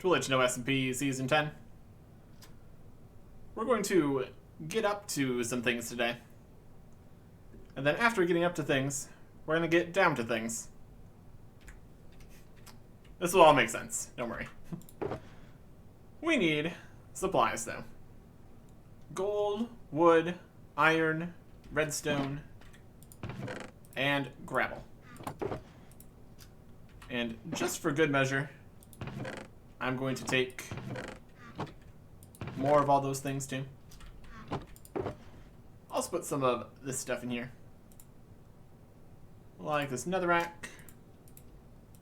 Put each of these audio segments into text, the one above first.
Otlichno SMP Season 10. We're going to get up to some things today. And then after getting up to things, we're going to get down to things. This will all make sense, don't worry. We need supplies, though. Gold, wood, iron, redstone, and gravel. And just for good measure, I'm going to take more of all those things, too. I'll put some of this stuff in here. Like this netherrack,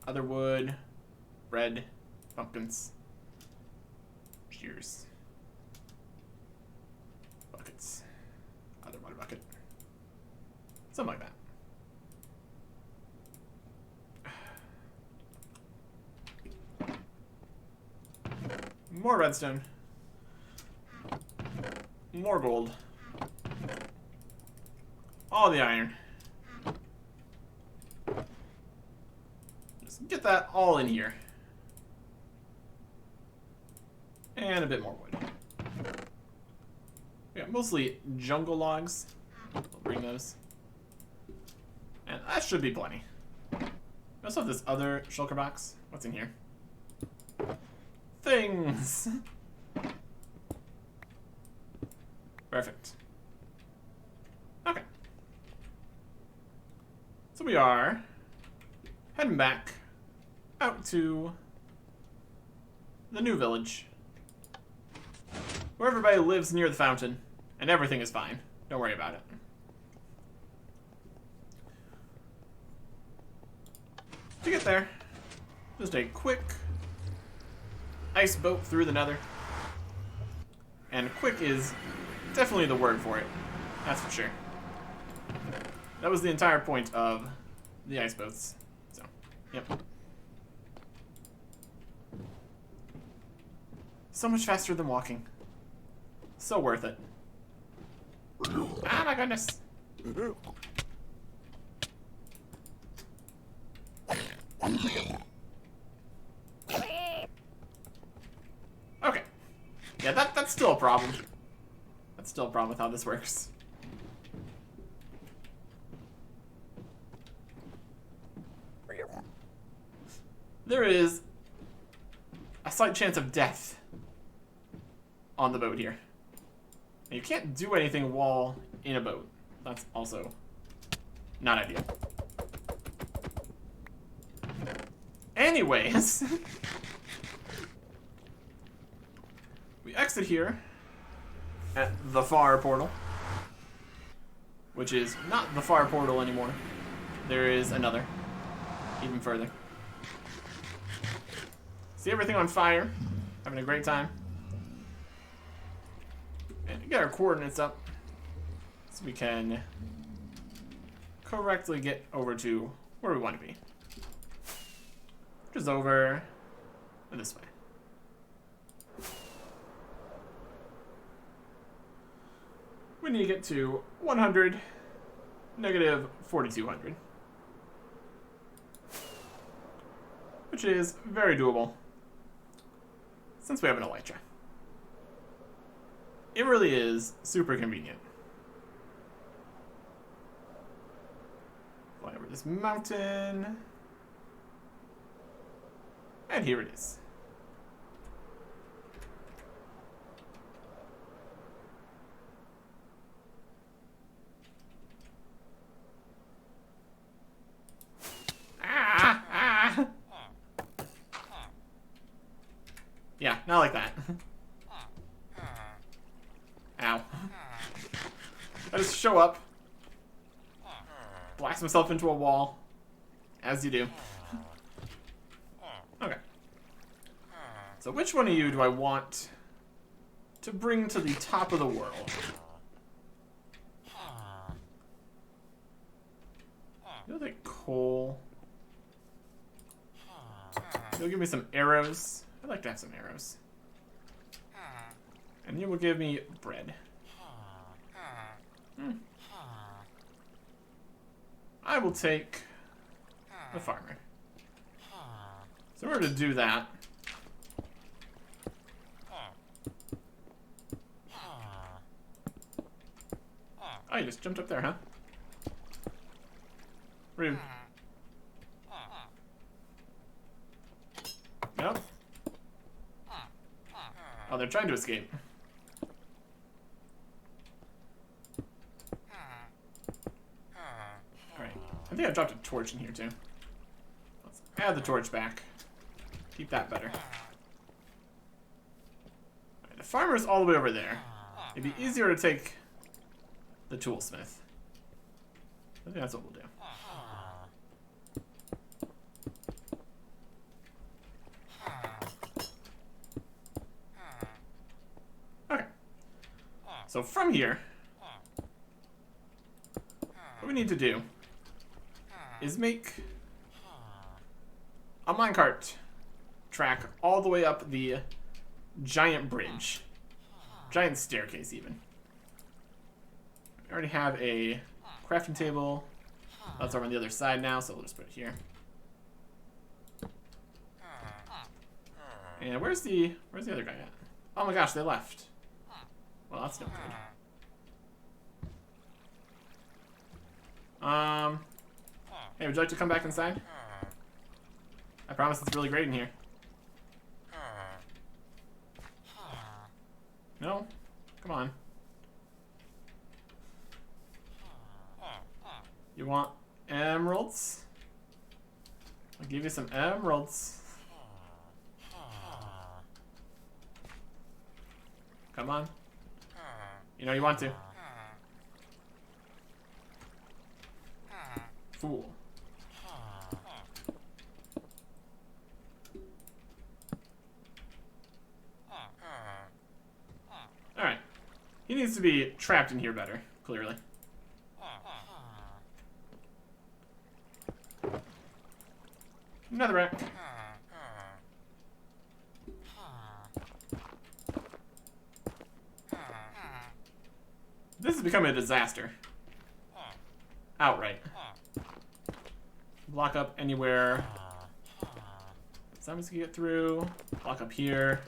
other wood, bread, pumpkins, shears, buckets, other water bucket, something like that. More redstone, more gold, all the iron. Just get that all in here. And a bit more wood. Yeah, mostly jungle logs. I'll bring those. And that should be plenty. I also have this other shulker box. What's in here? Things! Perfect. Okay. So we are heading back out to the new village, where everybody lives near the fountain, and everything is fine. Don't worry about it. To get there, just a quick ice boat through the nether. And quick is definitely the word for it. That's for sure. That was the entire point of the ice boats. So, yep. So much faster than walking. So worth it. Ah, my goodness. Okay. Yeah, that's still a problem. That's still a problem with how this works. There is a slight chance of death on the boat here. And you can't do anything while in a boat. That's also not ideal. Anyways, we exit here at the far portal, which is not the far portal anymore. There is another, even further. See everything on fire, having a great time. And get our coordinates up so we can correctly get over to where we want to be. Which is over this way. We need to get to 100, negative 4,200. Which is very doable, since we have an elytra. It really is super convenient. Fly over this mountain. And here it is. Yeah, not like that. Ow. I just show up, blast myself into a wall, as you do. Okay. So which one of you do I want to bring to the top of the world? You'll take coal. You'll give me some arrows. I'd like to have some arrows. And you will give me bread. I will take the farmer. So in order to do that, you just jumped up there, huh? Rude. Nope. Oh, they're trying to escape. Alright. I think I dropped a torch in here, too. Let's add the torch back. Keep that better. Right, the farmer's all the way over there. It'd be easier to take the toolsmith. I think that's what we'll do. Okay. So from here, what we need to do is make a minecart track all the way up the giant bridge. Giant staircase, even. We already have a crafting table. That's over on the other side now, so we'll just put it here. And where's the other guy at? Oh my gosh, they left. Well, that's no good. Hey, would you like to come back inside? I promise it's really great in here. No? Come on. You want emeralds? I'll give you some emeralds. Come on. You know you want to. Fool. Alright. He needs to be trapped in here better, clearly. Netherrack. This is becoming a disaster. Outright. Block up anywhere zombies can get through. Block up here.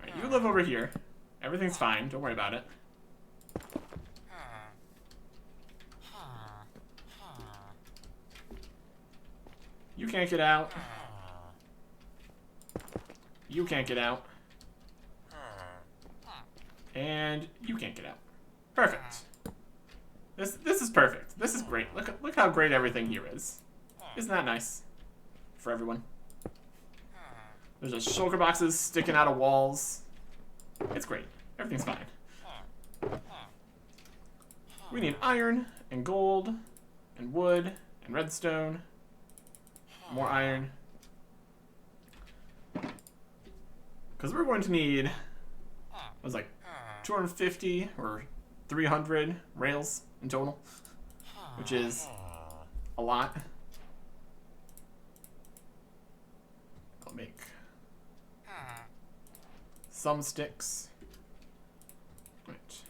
Alright, you live over here. Everything's fine. Don't worry about it. You can't get out. You can't get out. And you can't get out. Perfect. This is perfect. This is great. Look how great everything here is. Isn't that nice? For everyone. There's just shulker boxes sticking out of walls. It's great. Everything's fine. We need iron and gold and wood and redstone. More iron. Because we're going to need, it was like 250 or 300 rails in total, which is a lot. I'll make some sticks. Right.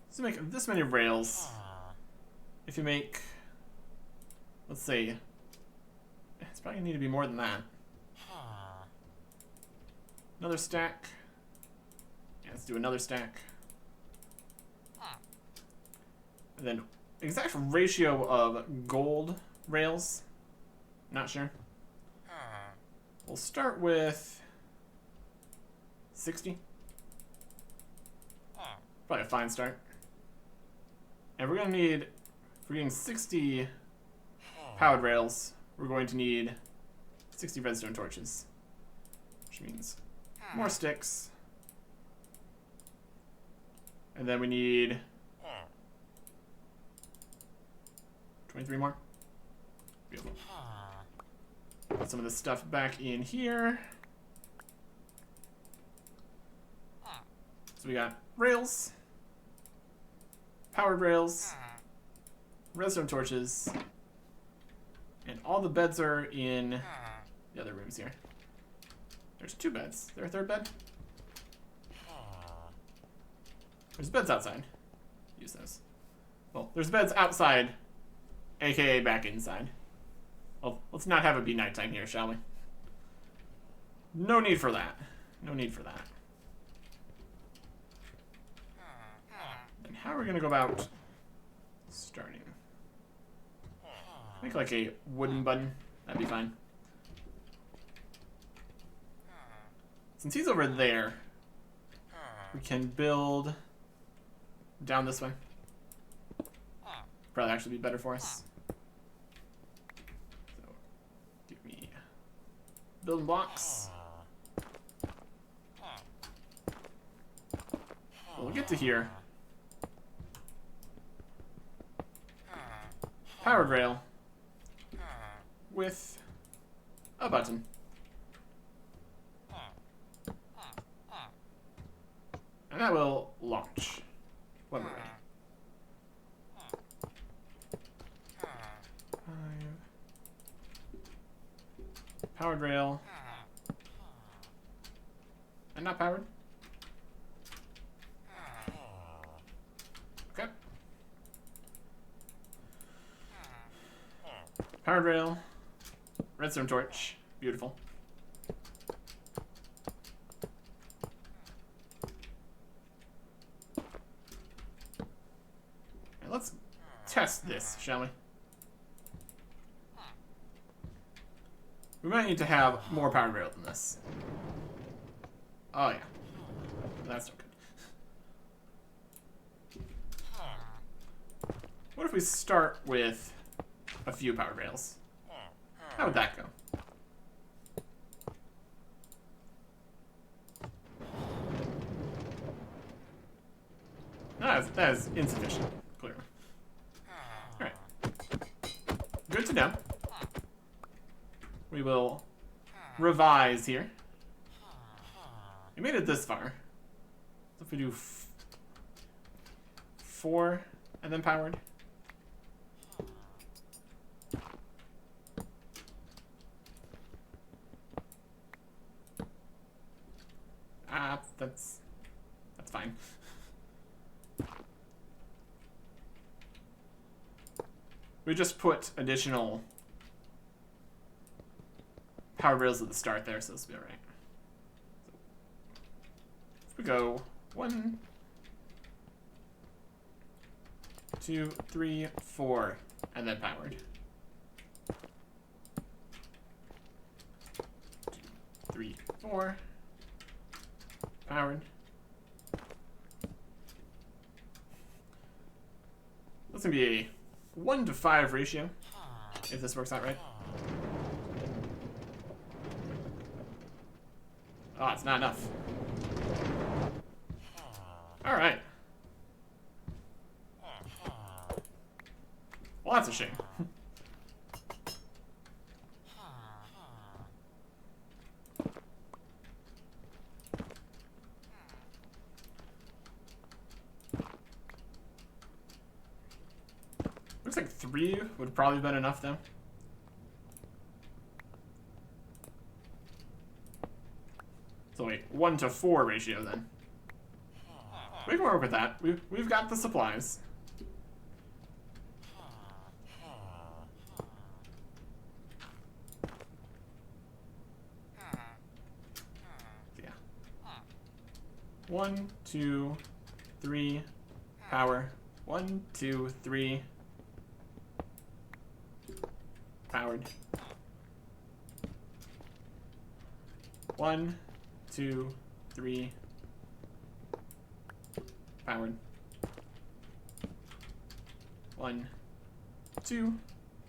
So make this many rails. If you make, let's say, it's probably gonna need to be more than that. Another stack. Yeah, let's do another stack. And then exact ratio of gold rails. Not sure. We'll start with 60. Probably a fine start. And we're gonna need, if we're getting 60 powered rails, we're going to need 60 redstone torches. Which means more sticks. And then we need 23 more. Beautiful. Put some of this stuff back in here. So we got rails, powered rails, redstone torches, and all the beds are in the other rooms here. There's 2 beds. Is there a 3rd bed? There's beds outside. Use those. Well, there's beds outside, aka back inside. Well, let's not have it be nighttime here, shall we? No need for that. No need for that. how are we gonna go about starting? Make like a wooden button. That'd be fine. Since he's over there, we can build down this way. Probably actually be better for us. So, give me building blocks. We'll get to here. Powered rail with a button. And that will launch when we're ready. 5. Powered rail. And not powered. Okay. Powered rail. Redstone torch. Beautiful. And let's test this, shall we? We might need to have more powered rail than this. Oh yeah. That's not good. What if we start with a few powered rails? How would that go? That is insufficient, clearly. Alright. Good to know. We will revise here. We made it this far. So if we do 4 and then powered. That's fine. We just put additional power rails at the start there, so this will be alright. If we go 1, 2, 3, 4, and then powered. 2, 3, 4. Powered. That's gonna be a 1 to 5 ratio, if this works out right. Oh, it's not enough. Alright. Well, that's a shame. Looks like 3 would probably have been enough, though. So wait, 1 to 4 ratio, then. We can work with that. We've got the supplies. Yeah. 1, 2, 3, power. 1, 2, 3. Powered. 1, 2, 3. Powered. 1, 2,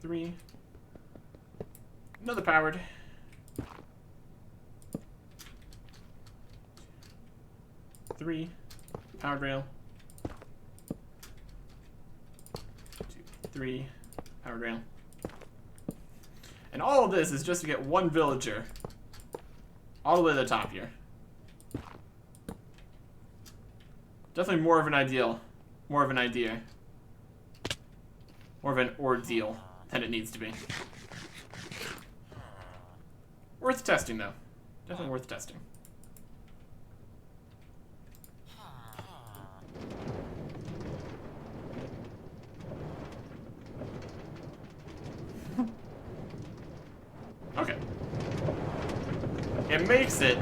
3. Another powered. 3. Powered rail. 2, 3. Powered rail. And all of this is just to get one villager all the way to the top here. Definitely more of an ideal. More of an idea. More of an ordeal than it needs to be. Worth testing, though. Definitely worth testing. Okay. It makes it.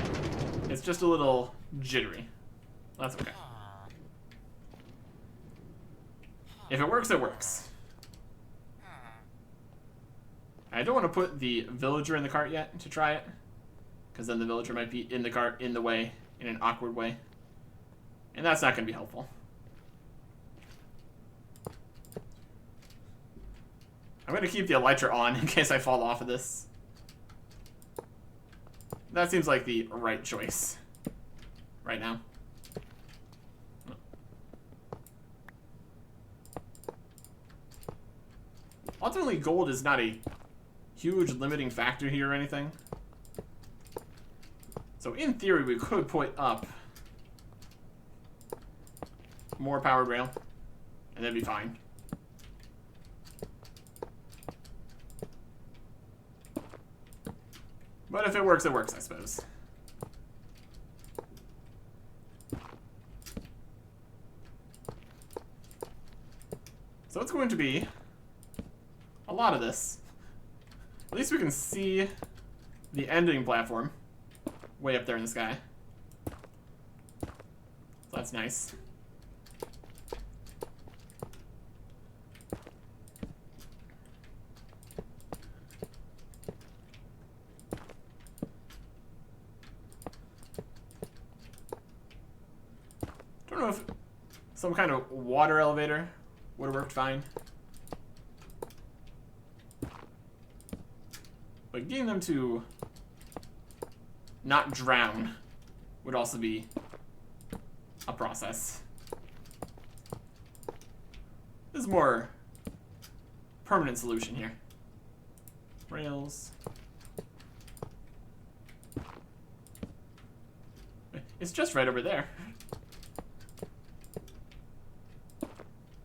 It's just a little jittery. That's okay. If it works, it works. I don't want to put the villager in the cart yet to try it, because then the villager might be in the cart, in the way, in an awkward way. And that's not going to be helpful. I'm going to keep the elytra on in case I fall off of this. That seems like the right choice right now. Ultimately, gold is not a huge limiting factor here or anything. So in theory, we could put up more powered rail, and that'd be fine. But if it works, I suppose. So it's going to be a lot of this. At least we can see the ending platform way up there in the sky. So that's nice. Don't know if some kind of water elevator would have worked fine. But getting them to not drown would also be a process. This is more permanent solution here. Rails. It's just right over there.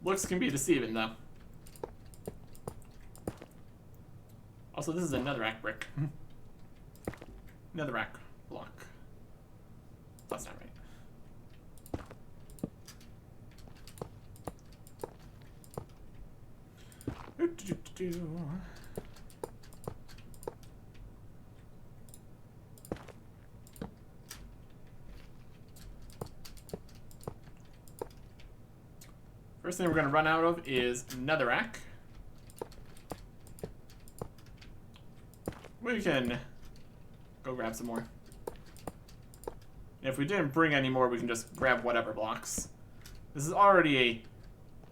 Looks can be deceiving, though. Also, this is a netherrack brick. Netherrack block. That's not right. First thing we're going to run out of is netherrack. We can go grab some more. And if we didn't bring any more, we can just grab whatever blocks. This is already a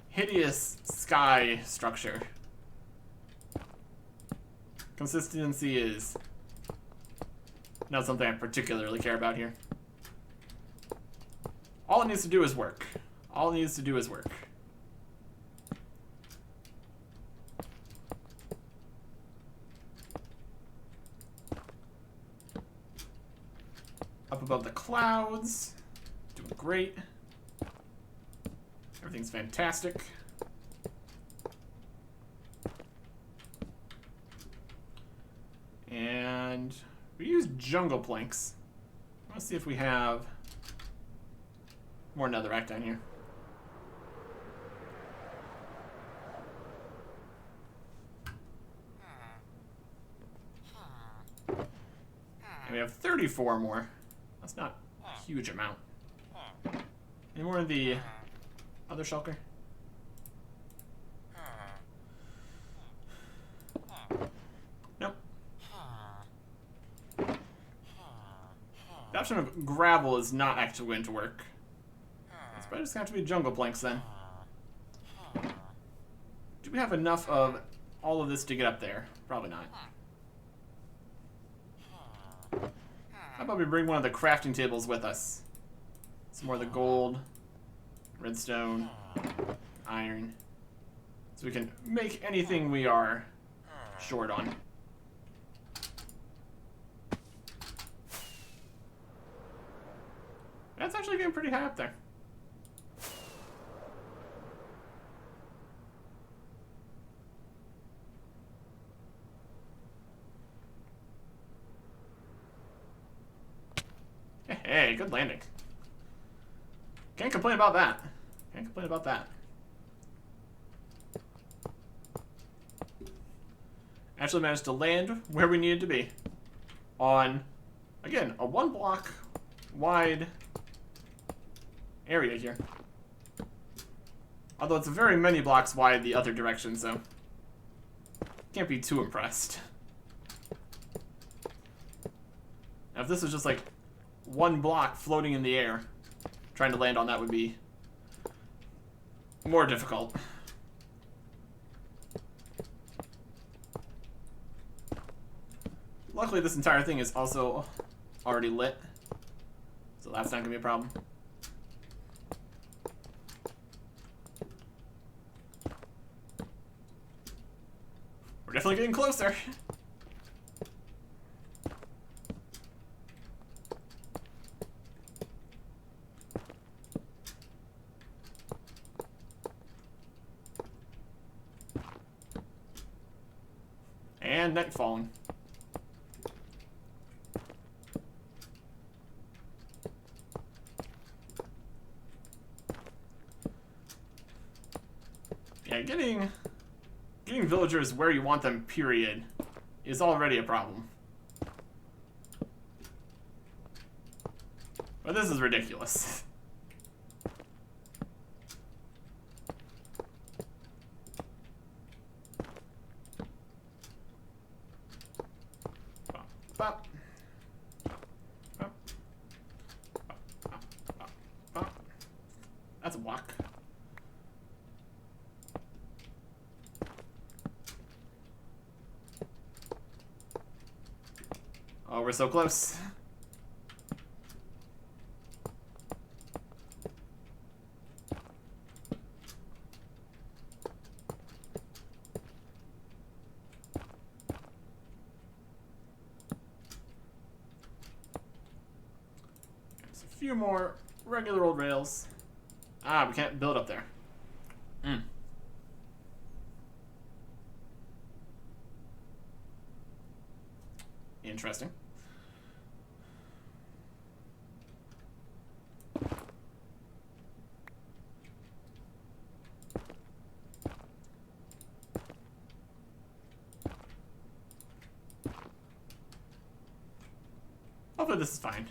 hideous sky structure. Consistency is not something I particularly care about here. All it needs to do is work. All it needs to do is work. Up above the clouds. Doing great. Everything's fantastic. And we use jungle planks. Let's see if we have more netherrack down here. And we have 34 more. That's not a huge amount. Any more of the other shulker? Nope. The option of gravel is not actually going to work. It's probably just going to have to be jungle planks then. Do we have enough of all of this to get up there? Probably not. How about we bring one of the crafting tables with us? Some more of the gold, redstone, iron. So we can make anything we are short on. That's actually getting pretty high up there. Hey, good landing. Can't complain about that. Can't complain about that. Actually managed to land where we needed to be. On, again, a 1 block wide area here. Although it's very many blocks wide the other direction, so can't be too impressed. Now, if this was just like one block floating in the air, trying to land on that would be more difficult. Luckily, this entire thing is also already lit, so that's not going to be a problem. We're definitely getting closer. And night falling. Yeah, getting villagers where you want them, period, is already a problem. But this is ridiculous. Bop, bop. Bop. That's a walk. Oh, we're so close. There's a few more regular old rails. Ah, we can't build up there. Interesting. Hopefully this is fine.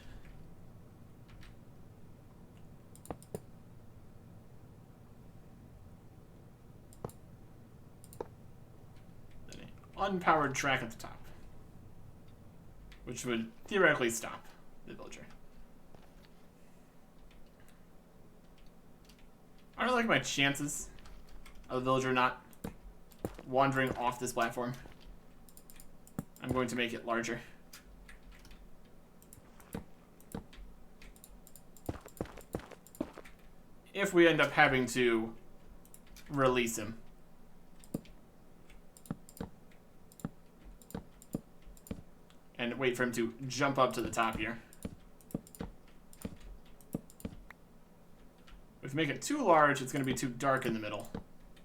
Then an unpowered track at the top, which would theoretically stop the villager. I don't like my chances of the villager not wandering off this platform. I'm going to make it larger. If we end up having to release him. And wait for him to jump up to the top here. If we make it too large, it's going to be too dark in the middle,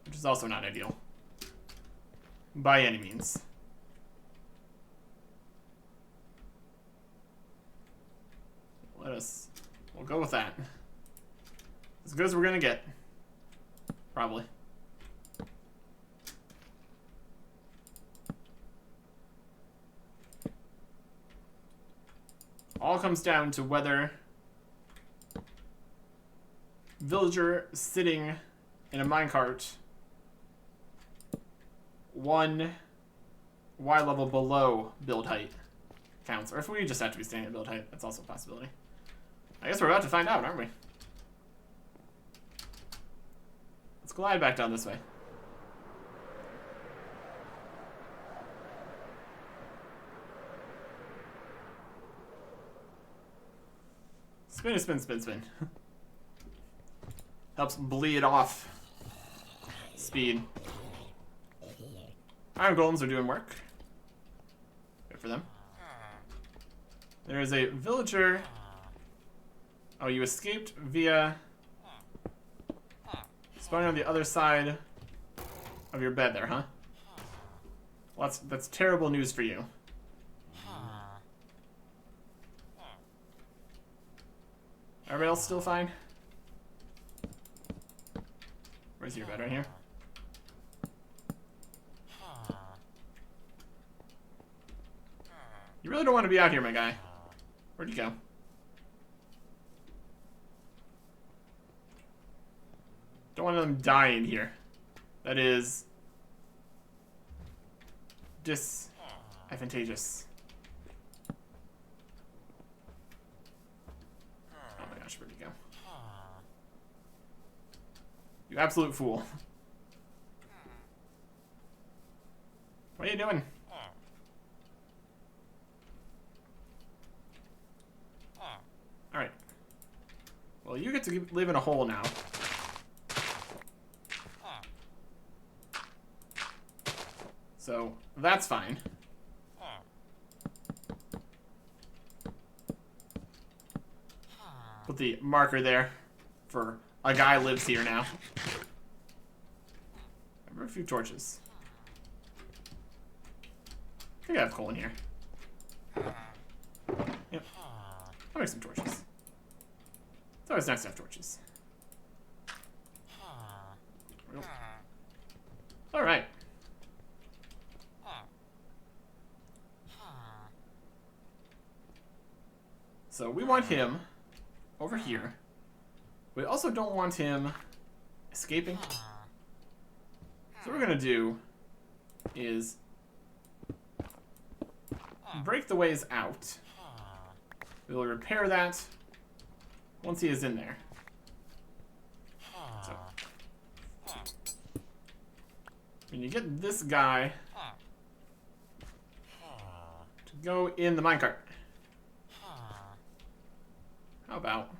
which is also not ideal. By any means. We'll go with that. As good as we're going to get. Probably. All comes down to whether villager sitting in a minecart one Y level below build height counts. Or if we just have to be staying at build height, that's also a possibility. I guess we're about to find out, aren't we? Let's glide back down this way. Spin, spin, spin, spin. Helps bleed off speed. Iron golems are doing work. Good for them. There is a villager. Oh, you escaped via spawning on the other side of your bed there, huh? Well, that's terrible news for you. Everybody else still fine? Where's your bed? Right here? You really don't want to be out here, my guy. Where'd you go? Don't Don't want them dying here. That is disadvantageous. Oh my gosh, where'd you go? You absolute fool. What are you doing? Alright. Well, you get to live in a hole now. So, that's fine. Put the marker there for a guy lives here now. I have a few torches. I think I have coal in here. Yep. I'll make some torches. It's always nice to have torches. Alright. So we want him over here. We also don't want him escaping. So what we're gonna do is break the ways out. We'll repair that once he is in there. So, when you get this guy to go in the minecart, how about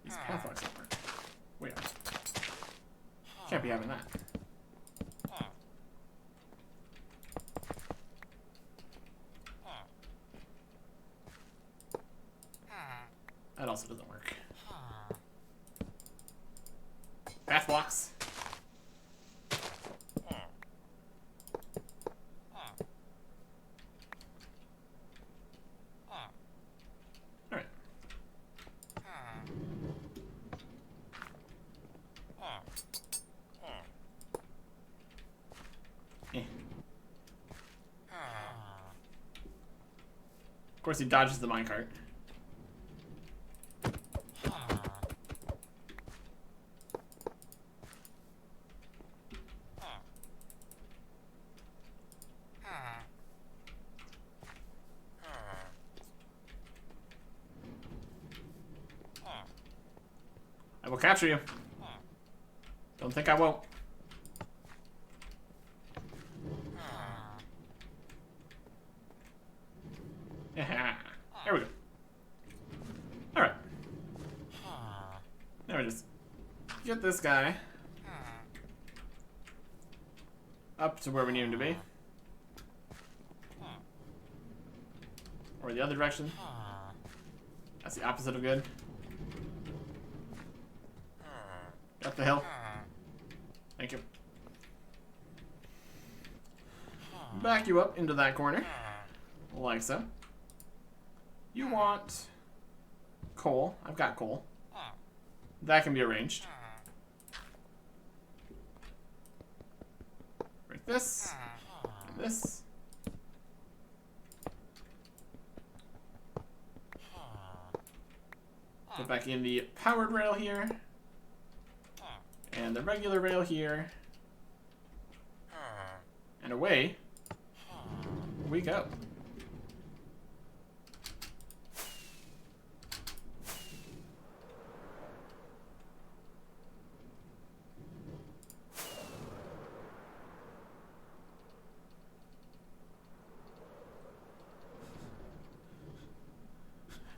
these pathwalks over? Wait, can't be having that. That also doesn't work. Path blocks. Alright. Of course, he dodges the minecart. I will capture you. Don't think I won't. There we go. Alright. Now we just get this guy up to where we need him to be. Or the other direction. That's the opposite of good. Up the hill. Thank you. Back you up into that corner. Like so. You want coal. I've got coal. That can be arranged. Break this. And this. Put back in the powered rail here. And the regular rail here. And away we go.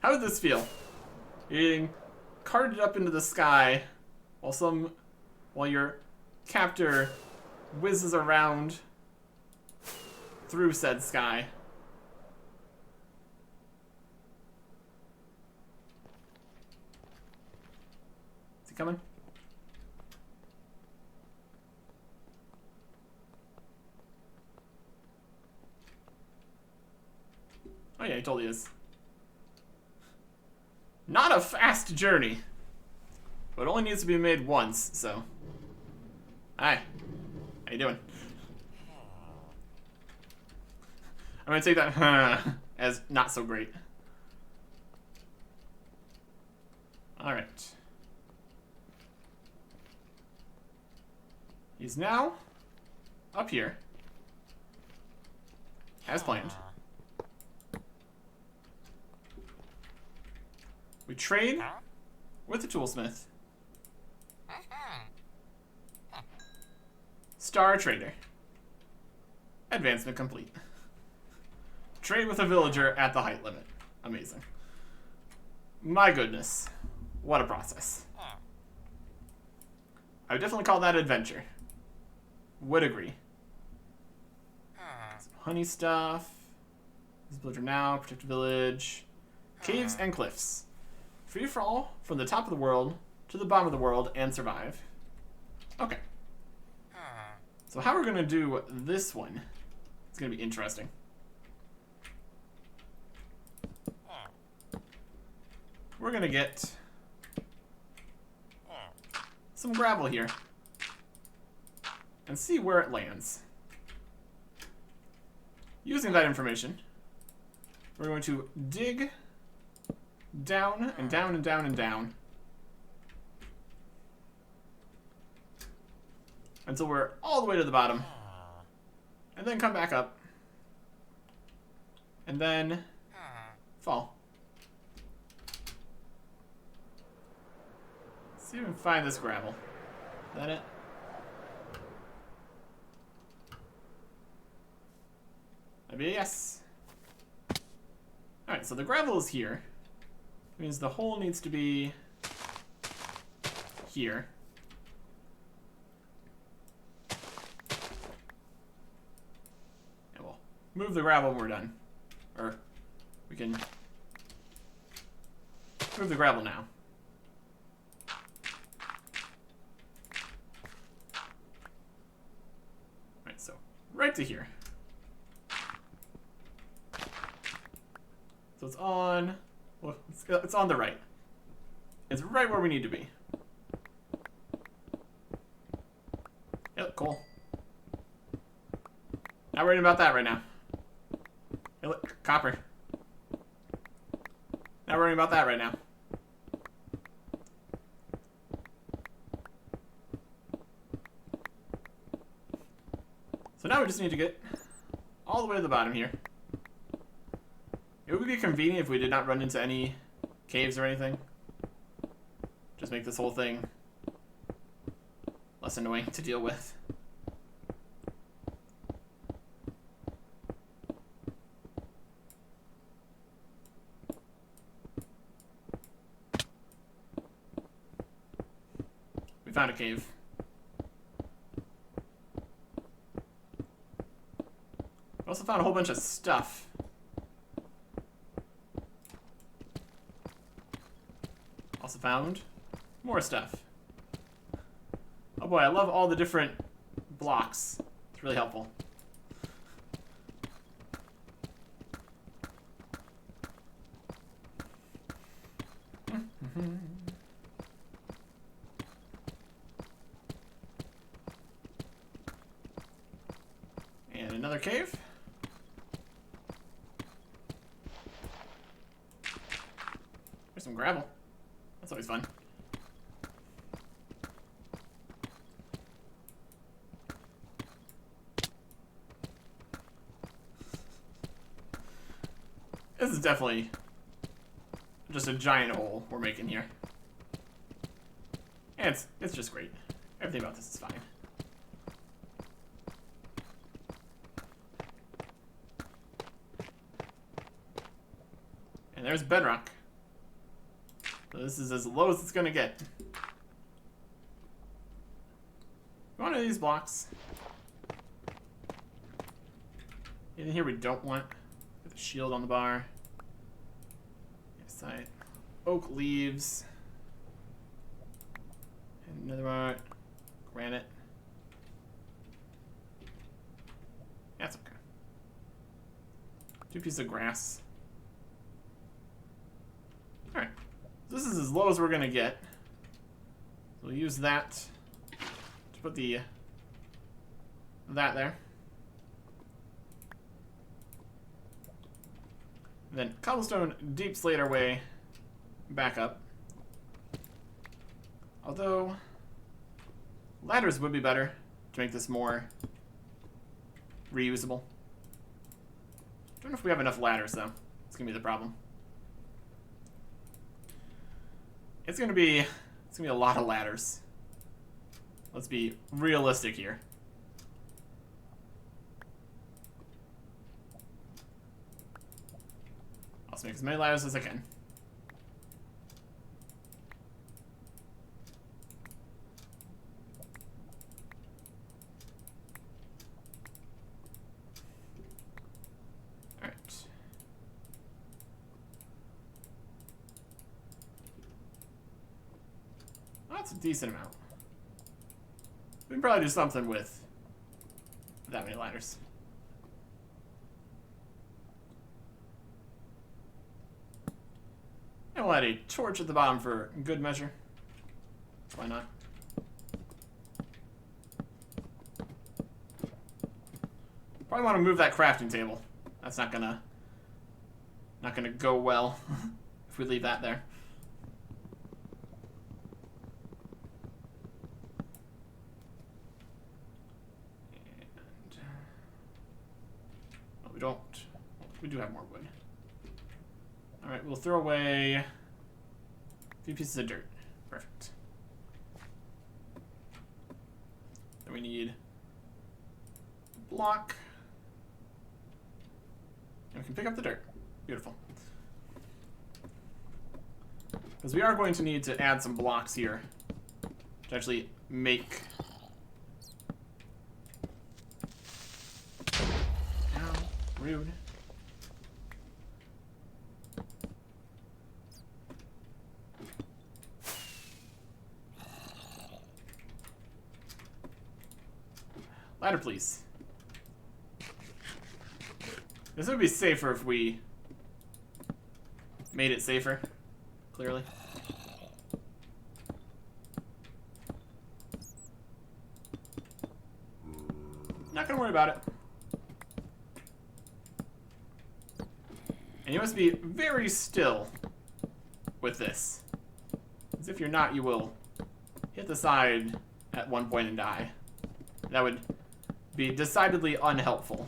How did this feel? You're getting carted up into the sky while your captor whizzes around through said sky. Is he coming? Oh yeah, he totally is. Not a fast journey, but it only needs to be made once, so. Hi. How you doing? I'm gonna take that as not so great. Alright. He's now up here, as planned. We trade with the toolsmith. Star Trader. Advancement complete. Trade with a villager at the height limit. Amazing. My goodness. What a process. I would definitely call that adventure. Would agree. Some honey stuff. This villager now. Protect village. Caves and cliffs. Free for all from the top of the world to the bottom of the world and survive. Okay. So how we're going to do this one, it's going to be interesting. We're going to get some gravel here and see where it lands. Using that information, we're going to dig down and down and down and down until we're all the way to the bottom, and then come back up, and then fall. Let's see if we can find this gravel. Is that it? Maybe a yes. Alright, so the gravel is here. It means the hole needs to be here. And we'll move the gravel when we're done. Or we can move the gravel now. Right, so right to here. So it's on, well, it's on the right. It's right where we need to be. Yep, cool. Not worrying about that right now. Hey, look, copper. Not worrying about that right now. So now we just need to get all the way to the bottom here. It would be convenient if we did not run into any caves or anything. Just make this whole thing less annoying to deal with. We found a cave. We also found a whole bunch of stuff. Also found more stuff. Oh boy, I love all the different blocks. It's really helpful. And another cave. There's some gravel. That's always fun. This is definitely just a giant hole we're making here. And it's just great. Everything about this is fine. And there's bedrock. So this is as low as it's gonna get. One of these blocks. In here we don't want the shield on the bar. Side. Oak leaves. And another one. Granite. That's okay. 2 pieces of grass. Alright. This is as low as we're gonna get. So we'll use that to put that there. And then cobblestone deep slate our way back up. Although ladders would be better, to make this more reusable. Don't know if we have enough ladders, though. It's gonna be the problem. It's gonna be a lot of ladders. Let's be realistic here. I'll make as many ladders as I can. That's a decent amount. We can probably do something with that many ladders. And we'll add a torch at the bottom for good measure. Why not? Probably want to move that crafting table. That's not gonna go well if we leave that there. We do have more wood. Alright, we'll throw away a few pieces of dirt. Perfect. Then we need a block. And we can pick up the dirt. Beautiful. Because we are going to need to add some blocks here to actually make... Ow, rude. Ladder, please. This would be safer if we made it safer, clearly. Not gonna worry about it. And you must be very still with this. As if you're not, you will hit the side at one point and die. That would be decidedly unhelpful.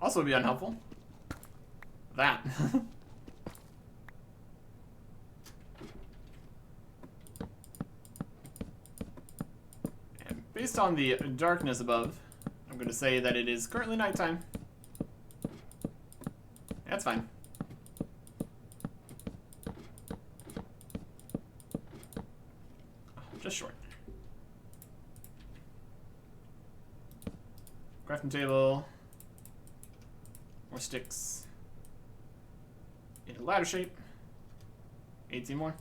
Also be unhelpful. That. Based on the darkness above, I'm going to say that it is currently nighttime. That's fine. Just short. Crafting table. More sticks. In a ladder shape. 18 more.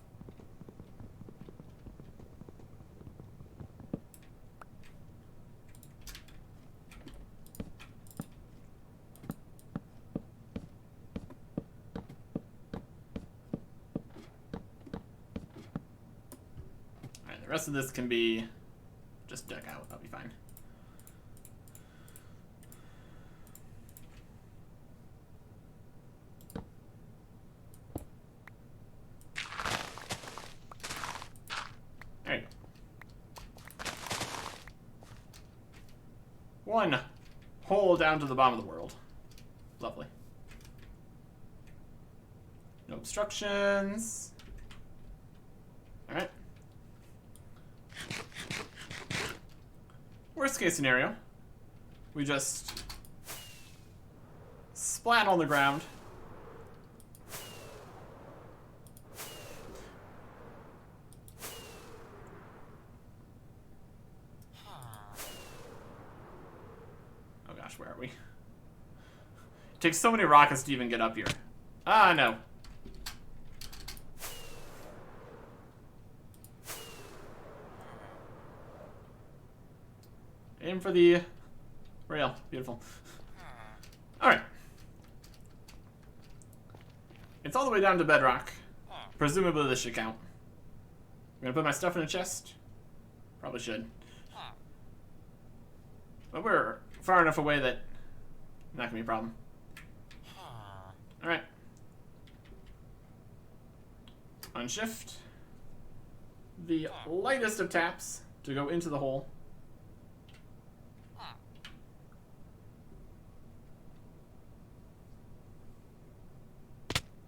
The rest of this can be just deck out. That'll be fine. Alright. One hole down to the bottom of the world. Lovely. No obstructions. Alright. Worst case scenario, we just splat on the ground. Oh gosh, where are we? It takes so many rockets to even get up here. Ah, no. Aim for the rail. Beautiful. Alright. It's all the way down to bedrock. Presumably this should count. I'm gonna put my stuff in a chest. Probably should. But we're far enough away that not gonna be a problem. Alright. Unshift. The lightest of taps to go into the hole.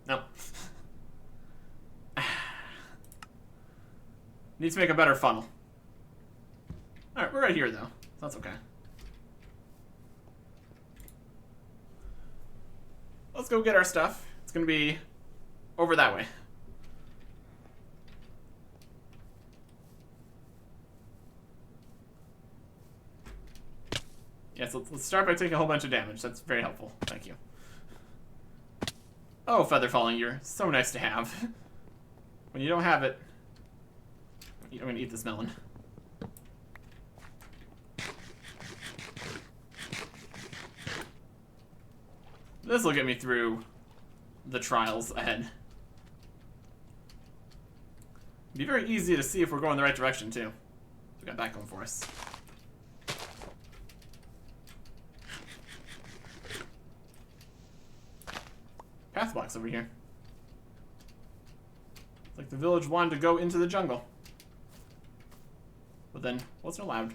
Nope. Needs to make a better funnel. Alright, we're right here though. That's okay. Let's go get our stuff. It's gonna be over that way. Yes, let's start by taking a whole bunch of damage. That's very helpful. Thank you. Oh, Feather Falling, you're so nice to have. When you don't have it, I'm gonna eat this melon. This will get me through the trials ahead. It'd be very easy to see if we're going the right direction, too. We got that going for us. Path blocks over here. It's like the village wanted to go into the jungle. But then, wasn't allowed.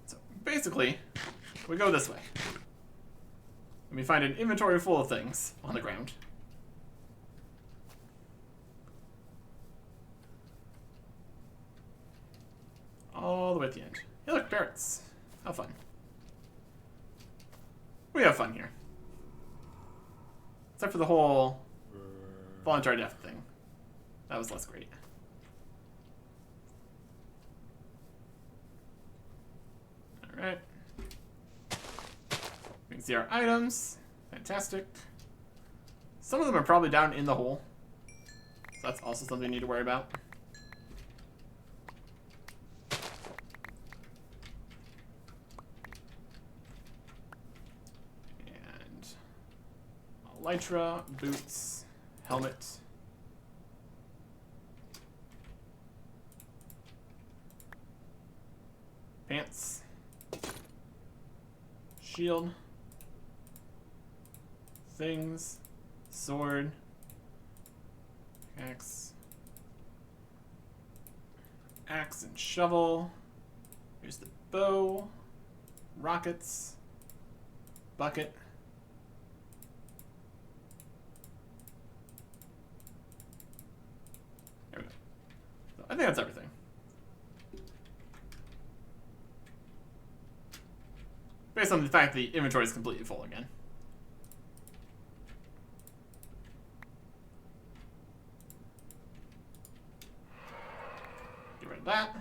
So, basically, we go this way. And we find an inventory full of things on the ground. All the way at the end. Hey look, parrots. How fun. We have fun here. Except for the whole voluntary death thing. That was less great. Alright. We can see our items. Fantastic. Some of them are probably down in the hole. So that's also something we need to worry about. And elytra, boots, helmet. Pants. Shield. Things. Sword. Axe. Axe and shovel. Here's the bow. Rockets. Bucket. There we go. So I think that's everything. Based on the fact the inventory is completely full again. Get rid of that.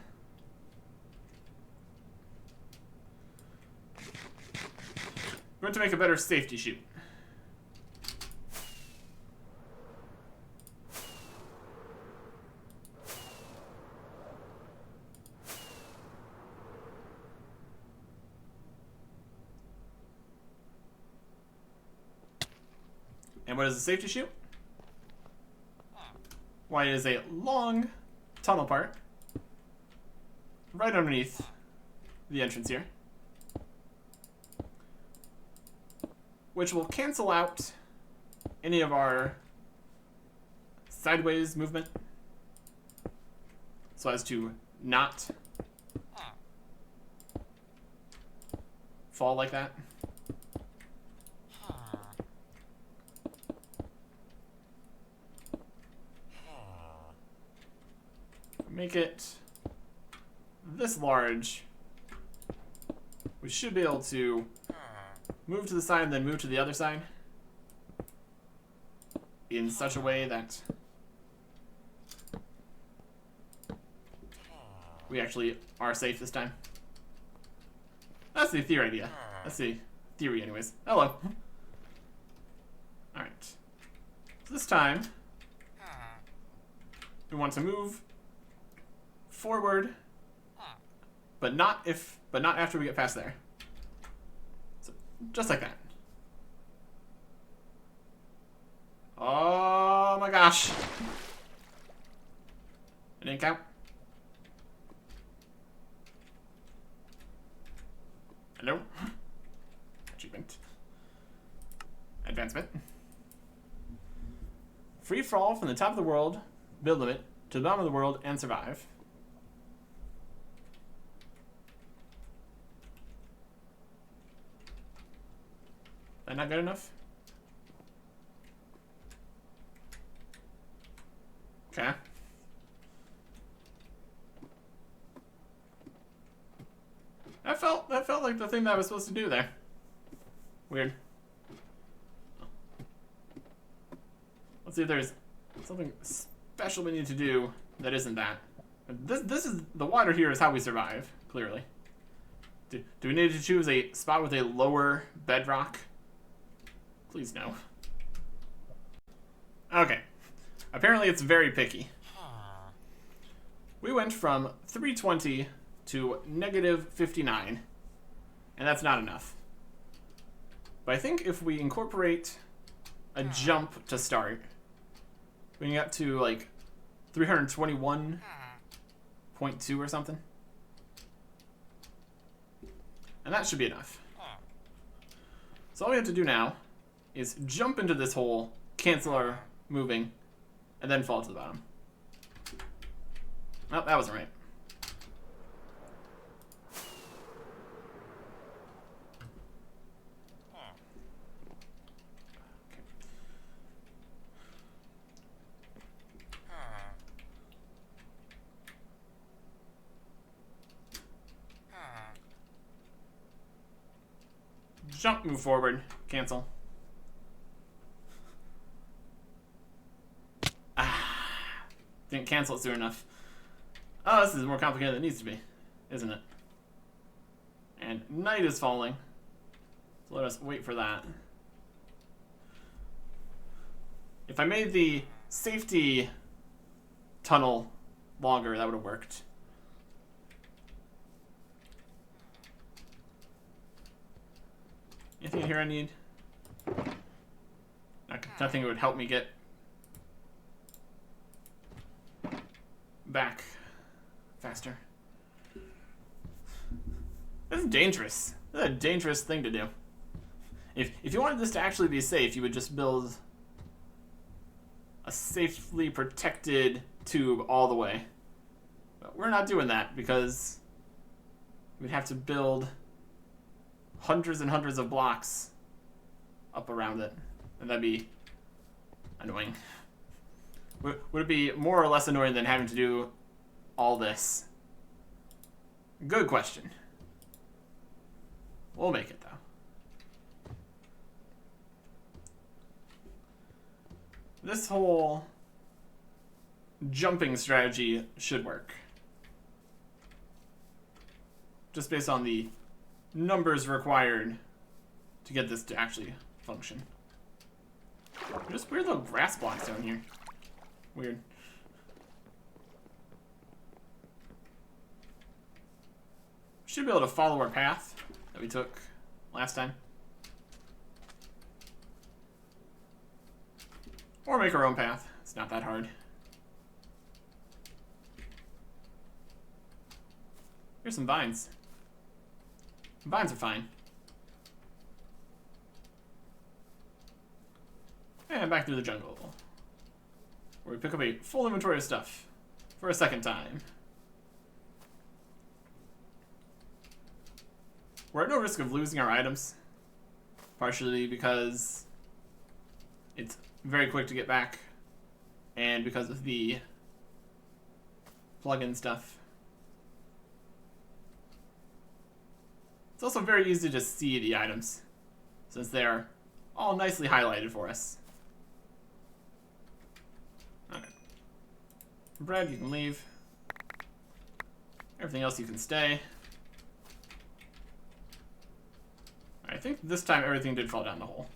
We're going to make a better safety chute. And what is a safety chute? Why, it is a long tunnel part right underneath the entrance here, which will cancel out any of our sideways movement so as to not fall like that. Make it this large, we should be able to move to the side and then move to the other side in such a way that we actually are safe this time. That's the theory idea. That's the theory anyways. Hello. Alright. So this time we want to move forward, but not after we get past there. So just like that. Oh my gosh. It didn't count. Hello? Achievement. Advancement. Free fall from the top of the world, build limit, to the bottom of the world, and survive. Is that not good enough? Okay. That felt like the thing that I was supposed to do there. Weird. Let's see if there's something special we need to do that isn't that. This is the water here is how we survive, clearly. Do we need to choose a spot with a lower bedrock? Please no. Okay. Apparently it's very picky. We went from 320 to -59, and that's not enough. But I think if we incorporate a jump to start, we can get to like 321.2 or something. And that should be enough. So all we have to do now is jump into this hole, cancel our moving, and then fall to the bottom. Nope, that wasn't right. Jump, move forward, cancel. Didn't cancel it soon enough. Oh, this is more complicated than it needs to be, isn't it? And night is falling. So let us wait for that. If I made the safety tunnel longer, that would have worked. Anything here I need? Nothing that would help me get back faster. This is dangerous. This is a dangerous thing to do. If you wanted this to actually be safe, you would just build a safely protected tube all the way. But we're not doing that because we'd have to build hundreds and hundreds of blocks up around it, and that'd be annoying. Would it be more or less annoying than having to do all this? Good question. We'll make it, though. This whole jumping strategy should work. Just based on the numbers required to get this to actually function. Just weird little grass blocks down here. Weird. Should be able to follow our path that we took last time. Or make our own path. It's not that hard. Here's some vines. Vines are fine. And back through the jungle, where we pick up a full inventory of stuff for a second time. We're at no risk of losing our items, partially because it's very quick to get back, and because of the plug-in stuff. It's also very easy to see the items, since they're all nicely highlighted for us. Okay. Bread, you can leave. Everything else you can stay. I think this time everything did fall down the hole.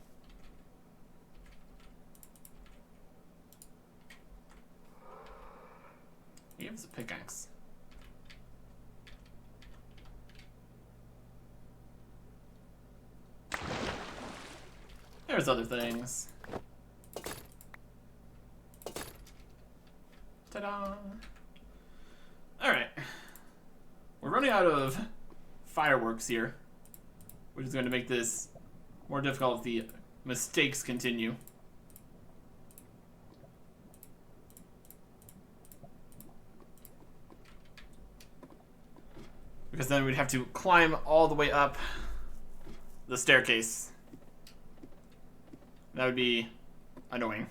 He gives a pickaxe. There's other things. Ta-da! Alright. We're running out of fireworks here. which is going to make this more difficult if the mistakes continue. Because then we'd have to climb all the way up the staircase. That would be annoying.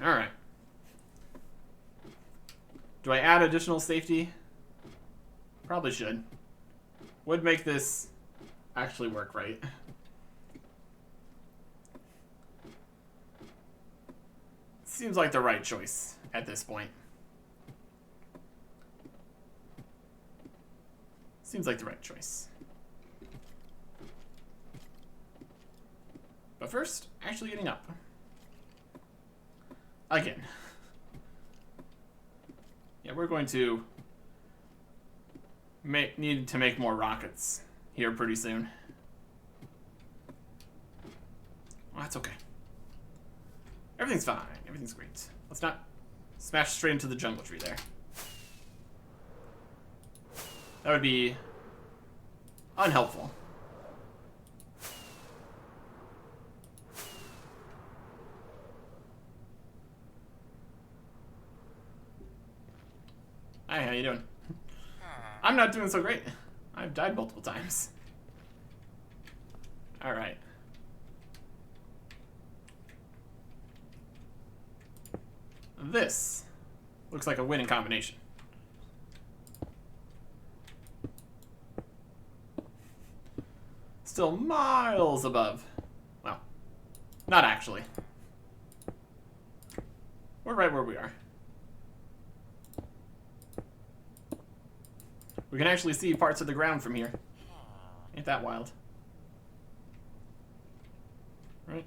Alright. Do I add additional safety? Probably should. Would make this actually work right. Seems like the right choice at this point. Seems like the right choice. But first, actually getting up. Again. Yeah, we're going to need to make more rockets here pretty soon. Well, that's okay. Everything's fine. Everything's great. Let's not smash straight into the jungle tree there. That would be unhelpful. Hi, how you doing? I'm not doing so great. I've died multiple times. Alright. This looks like a winning combination. Still miles above. Well, not actually. We're right where we are. We can actually see parts of the ground from here. Ain't that wild? Right.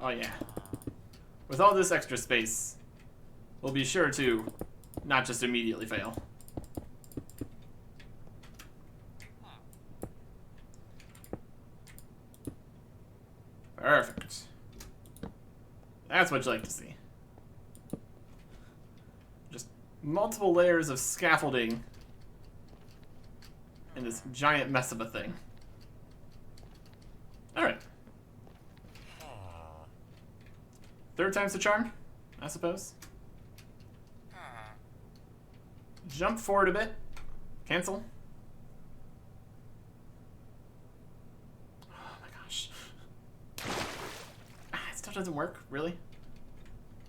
Oh yeah. With all this extra space, we'll be sure to not just immediately fail. Perfect. That's what you like to see. Just multiple layers of scaffolding in this giant mess of a thing. Alright. Third time's the charm, I suppose. Jump forward a bit. Cancel. Oh my gosh. It still doesn't work, really?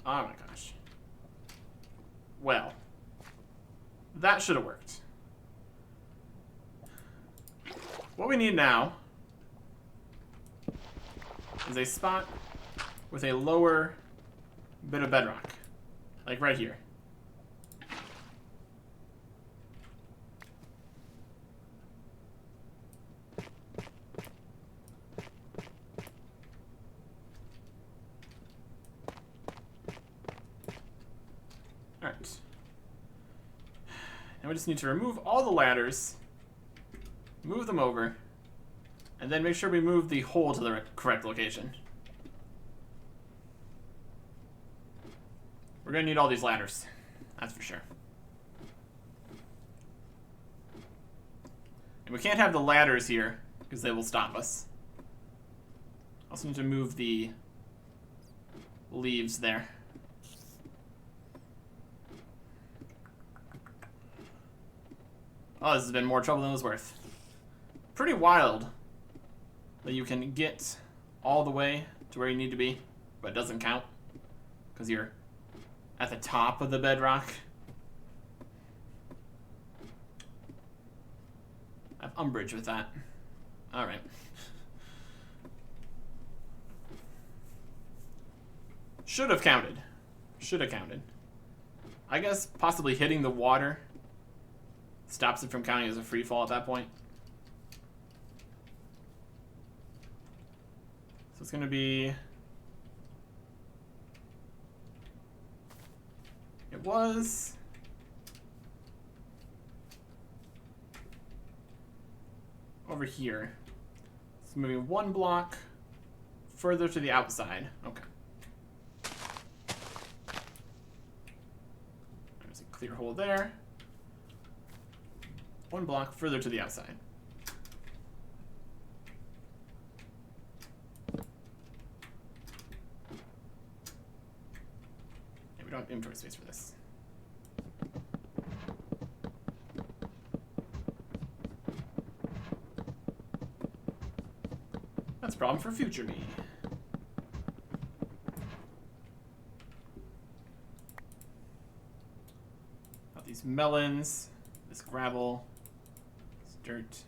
Oh my gosh. Well, that should have worked. What we need now is a spot with a lower bit of bedrock. Like right here. Alright. Now we just need to remove all the ladders, move them over, and then make sure we move the hole to the correct location. We're gonna need all these ladders, that's for sure. And we can't have the ladders here, because they will stop us. Also need to move the leaves there. Oh, this has been more trouble than it was worth. Pretty wild that you can get all the way to where you need to be, but it doesn't count, because you're at the top of the bedrock. I have umbrage with that. Alright. Should have counted. Should have counted. I guess possibly hitting the water stops it from counting as a free fall at that point. So it's going to be... It was... over here. It's moving one block further to the outside. Okay. There's a clear hole there. One block further to the outside. Yeah, we don't have inventory space for this. That's a problem for future me. Got these melons, this gravel, this dirt.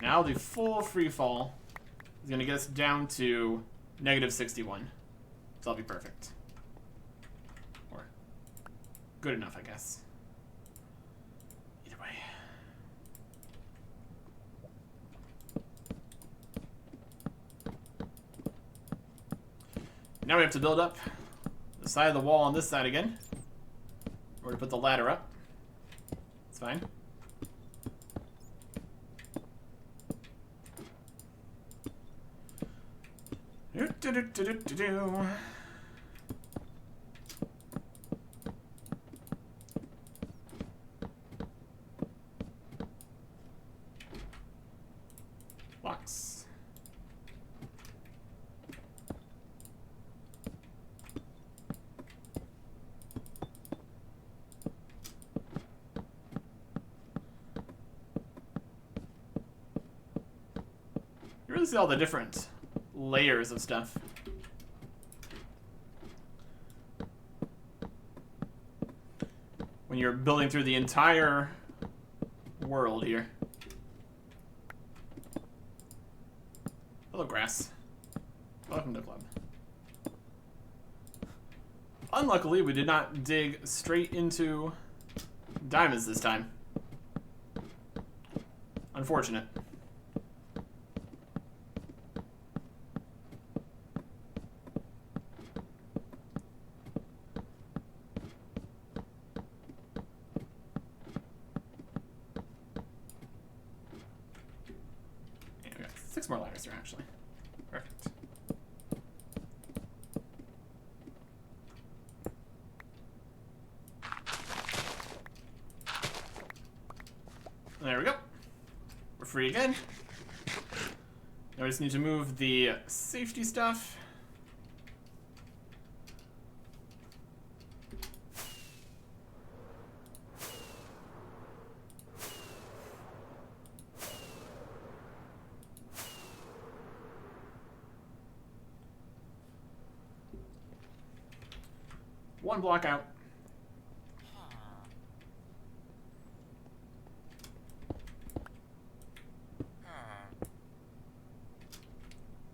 Now the full free fall is going to get us down to -61. So that'll be perfect. Or good enough, I guess. Either way. Now we have to build up the side of the wall on this side again. Or to put the ladder up. It's fine. Blocks. You really see all the different layers of stuff. When you're building through the entire world here. Hello, grass. Welcome to the club. Unluckily, we did not dig straight into diamonds this time. Unfortunate. More ladders there, actually. Perfect. There we go. We're free again. Now we just need to move the safety stuff. One block out.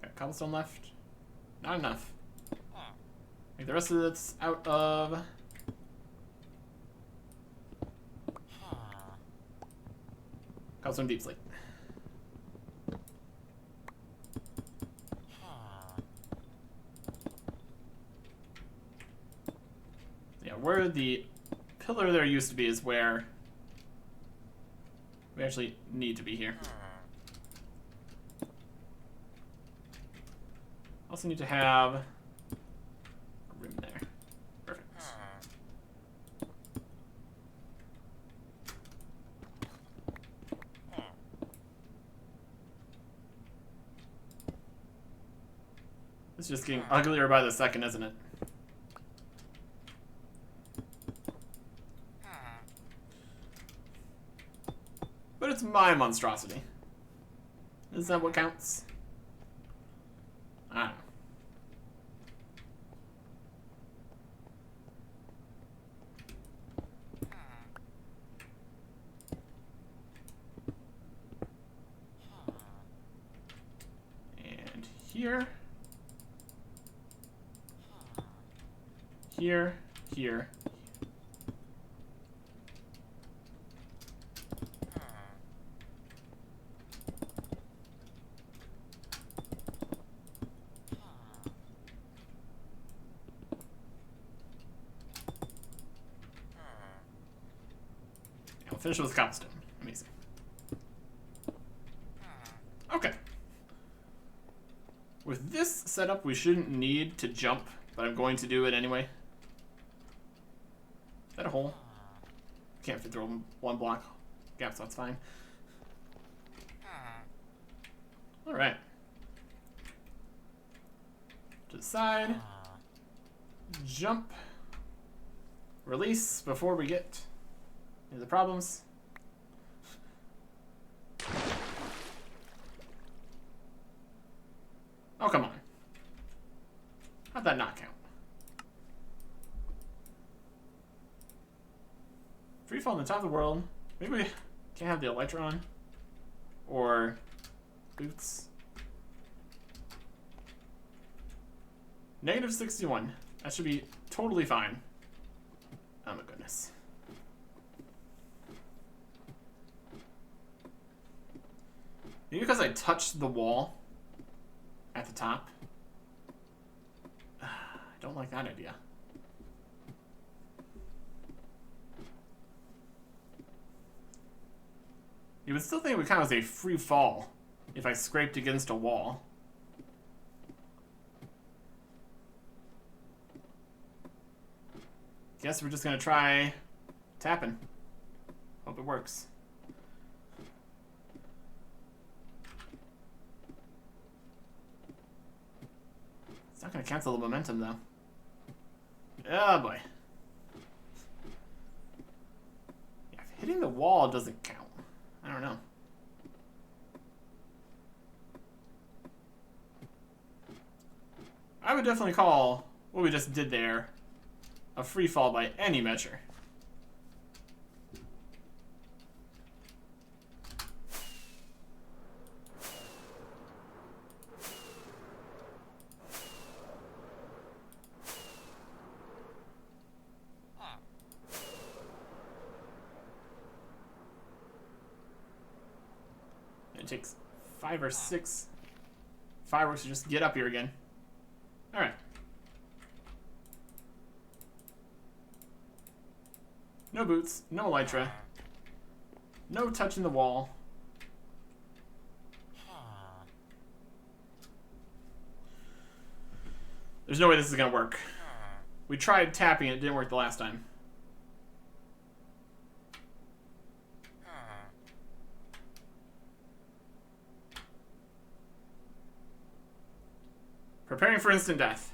Got cobblestone left. Not enough. Like the rest of it's out of. Cobblestone deep slate. Where the pillar there used to be is where we actually need to be here. Also need to have a rim there. Perfect. It's just getting uglier by the second, isn't it? But it's my monstrosity. Is that what counts? I don't know. And here. here, here. I'll finish with cobblestone. Amazing. Okay. With this setup, we shouldn't need to jump, but I'm going to do it anyway. Is that a hole? Can't fit through one block gap, so that's fine. Alright. To the side. Jump. Release before we get into the problems. Oh, come on. How'd that not count? Free fall on the top of the world. Maybe we can't have the Elytra on. Or boots. Negative 61. That should be totally fine. Oh my goodness. Maybe because I touched the wall at the top. I don't like that idea. You would still think it would count as a free fall if I scraped against a wall. Guess we're just gonna try tapping. Hope it works. It's not gonna cancel the momentum though. Oh boy. Yeah, if hitting the wall doesn't count. I don't know. I would definitely call what we just did there a free fall by any measure. It takes 5 or 6 fireworks to just get up here again. Alright. No boots, no elytra, no touching the wall. There's no way this is gonna work. We tried tapping, it didn't work the last time. Preparing for instant death.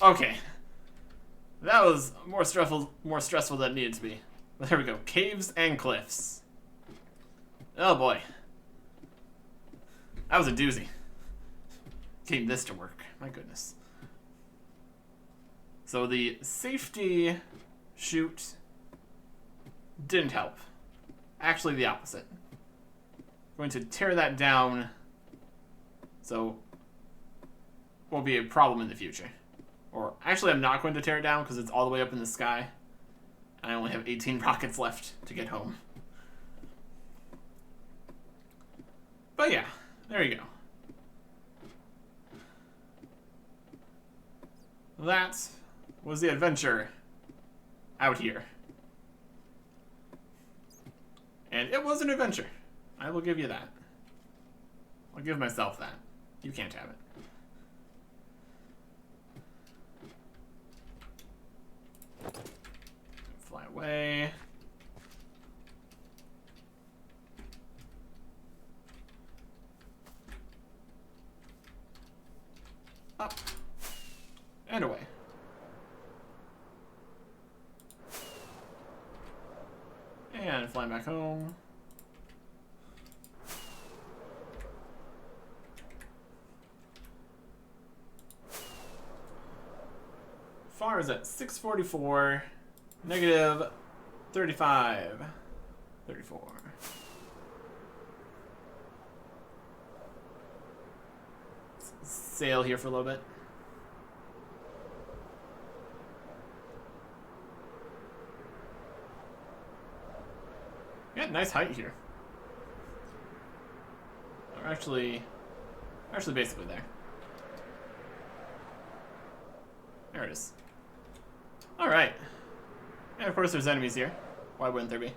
Okay. That was more stressful than it needed to be. There we go. Caves and cliffs. Oh boy. That was a doozy. Getting this to work. My goodness. So the safety chute didn't help. Actually the opposite. Going to tear that down so won't be a problem in the future. Or actually I'm not going to tear it down because it's all the way up in the sky and I only have 18 rockets left to get home. But yeah, there you go. That was the adventure out here. And it was an adventure. I will give you that. I'll give myself that. You can't have it. Fly away. Up. And away. And fly back home. Far is at 644, negative 35, 34. sail here for a little bit. Yeah, nice height here. We're actually basically there. There it is. Alright. And of course there's enemies here. Why wouldn't there be?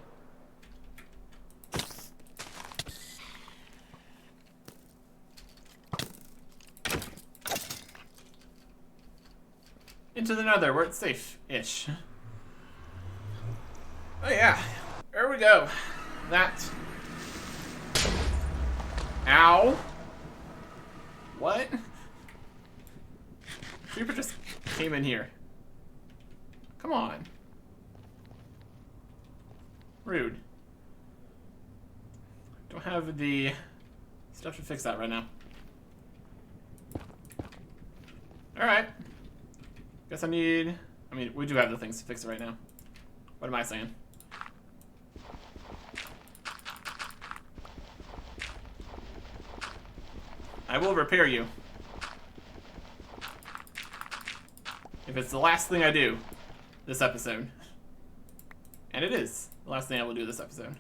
Into the nether, where it's safe-ish. Oh yeah. There we go. That. Ow. What? Creeper just came in here. Come on. Rude. Don't have the stuff to fix that right now. Alright. Guess I mean, we do have the things to fix it right now. What am I saying? I will repair you. If it's the last thing I do this episode. And it is the last thing I will do this episode.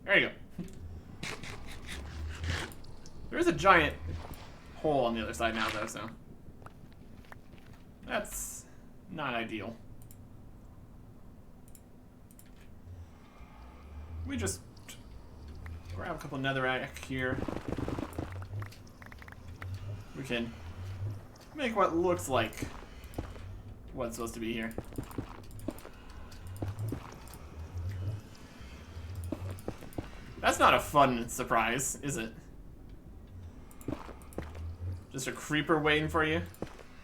There you go. There is a giant hole on the other side now, though, so that's not ideal. We just grab a couple of netherrack here. We can make what looks like what's supposed to be here. That's not a fun surprise, is it? Just a creeper waiting for you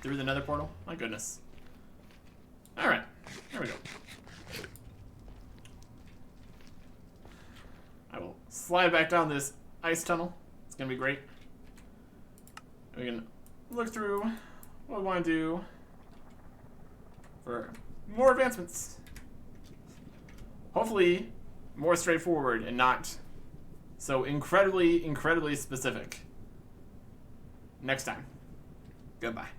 through the nether portal? My goodness. Alright, there we go. I will slide back down this ice tunnel. It's gonna be great. We can look through what we want to do for more advancements. Hopefully more straightforward and not so incredibly specific. Next time. Goodbye.